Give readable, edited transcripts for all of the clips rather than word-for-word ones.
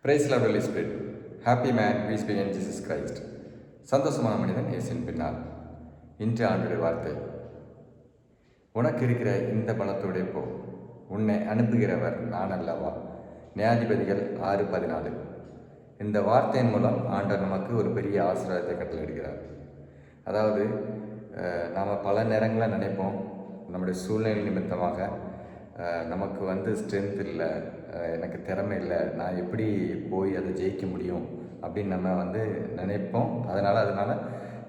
Price Lord Holy Spirit. Happy man peace be in Jesus Christ. சந்தோஷமான மனிதன் இயேசுவின் பின்னால். இன்று ஆண்டுடைய வார்த்தை, உனக்கு இருக்கிற இந்த பலத்தோடைய போ, உன்னை அனுப்புகிறவர் நான் அல்லவா. நியாயாதிபதிகள் 6:14. இந்த வார்த்தையின் மூலம் ஆண்டவர் நமக்கு ஒரு பெரிய ஆசீர்வாதத்தை கட்டளையிடுகிறார். அதாவது நாம் பல நேரங்களில் நினைப்போம், நம்முடைய சூழ்நிலை நிமித்தமாக நமக்கு ஸ்ட்ரென்த் இல்லை, எனக்கு திறமை இல்லை, நான் எப்படி போய் அதை ஜெயிக்க முடியும் அப்படின்னு நம்ம நினைப்போம். அதனால்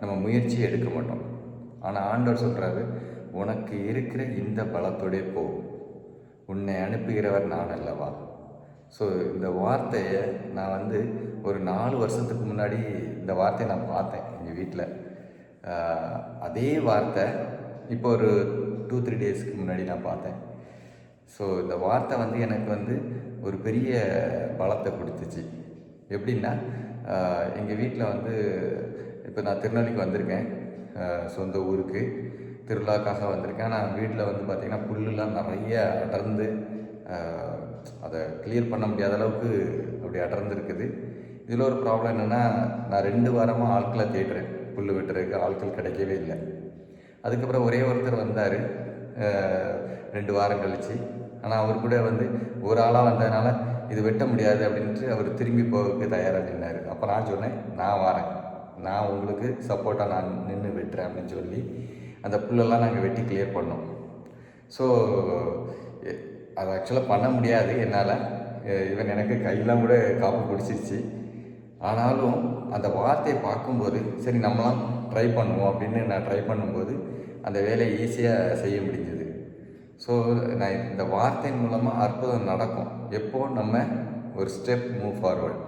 நம்ம முயற்சி எடுக்க மாட்டோம். ஆனால் ஆண்டவர் சொல்கிறாரு, உனக்கு இருக்கிற இந்த பலத்தோடே போ, உன்னை அனுப்புகிறவர் நான் அல்லவா. ஸோ இந்த வார்த்தையை நான் ஒரு 4 வருஷத்துக்கு முன்னாடி இந்த வார்த்தையை நான் பார்த்தேன் எங்கள் வீட்டில். அதே வார்த்தை இப்போ ஒரு 2-3 டேஸ்க்கு முன்னாடி நான் பார்த்தேன். ஸோ இந்த வார்த்தை எனக்கு ஒரு பெரிய பலத்தை கொடுத்துச்சு. எப்படின்னா, எங்கள் வீட்டில் இப்போ நான் திருநெல்வேலிக்கு வந்திருக்கேன், சொந்த ஊருக்கு திருவிழாக்காக வந்திருக்கேன். ஆனால் வீட்டில் பார்த்திங்கன்னா புல்லுலாம் நிறைய அடர்ந்து அதை கிளியர் பண்ண முடியாத அளவுக்கு அப்படி அடர்ந்து இருக்குது. இதில் ஒரு ப்ராப்ளம் என்னென்னா, நான் 2 வாரமாக ஆட்களை தேடுறேன், புல் வெட்டுறதுக்கு ஆட்கள் கிடைக்கவே இல்லை. அதுக்கப்புறம் ஒரே ஒருத்தர் வந்தார் 2 வாரம் கழித்து. ஆனால் அவர் கூட ஒரு ஆளாக வந்ததுனால இது வெட்ட முடியாது அப்படின்ட்டு அவர் திரும்பி போகிறதுக்கு தயாராக நின்னார். அப்போ நான் சொன்னேன், நான் வரேன், நான் உங்களுக்கு சப்போர்ட்டாக நான் நின்று வெட்டுறேன் அப்படின்னு சொல்லி அந்த புல்லெல்லாம் நாங்கள் வெட்டி கிளியர் பண்ணோம். ஸோ அதை ஆக்சுவலாக பண்ண முடியாது என்னால். ஈவன் எனக்கு கையெல்லாம் கூட காப்பு பிடிச்சிருச்சு. ஆனாலும் அந்த வார்த்தையை பார்க்கும்போது சரி நம்மளாம் ட்ரை பண்ணுவோம் அப்படின்னு நான் ட்ரை பண்ணும்போது அந்த வேலையை ஈஸியாக செய்ய முடிஞ்சது. ஸோ நான் இந்த வார்த்தையின் மூலமாக அற்புதம் நடக்கும். எப்போது நம்ம ஒரு ஸ்டெப் மூவ் ஃபார்வர்ட்,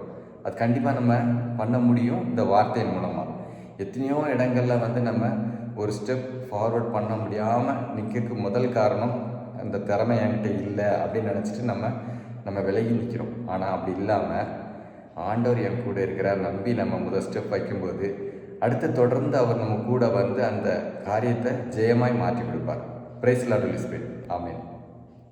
அது கண்டிப்பாக நம்ம பண்ண முடியும் இந்த வார்த்தையின் மூலமாக. எத்தனையோ இடங்களில் நம்ம ஒரு ஸ்டெப் ஃபார்வர்ட் பண்ண முடியாமல் நிற்கிறதுக்கு முதல் காரணம் அந்த திறமை என்கிட்ட இல்லை அப்படின்னு நினச்சிட்டு நம்ம விலகி நிற்கிறோம். ஆனால் அப்படி இல்லாமல் ஆண்டவர் என் கூட இருக்கிறார் நம்பி நம்ம முதல் ஸ்டெப் வைக்கும்போது அடுத்து தொடர்ந்து அவர் நம்ம கூட அந்த காரியத்தை ஜெயமாய் மாற்றி கொடுப்பார். Praise Lord Holy Spirit. ஆமென்.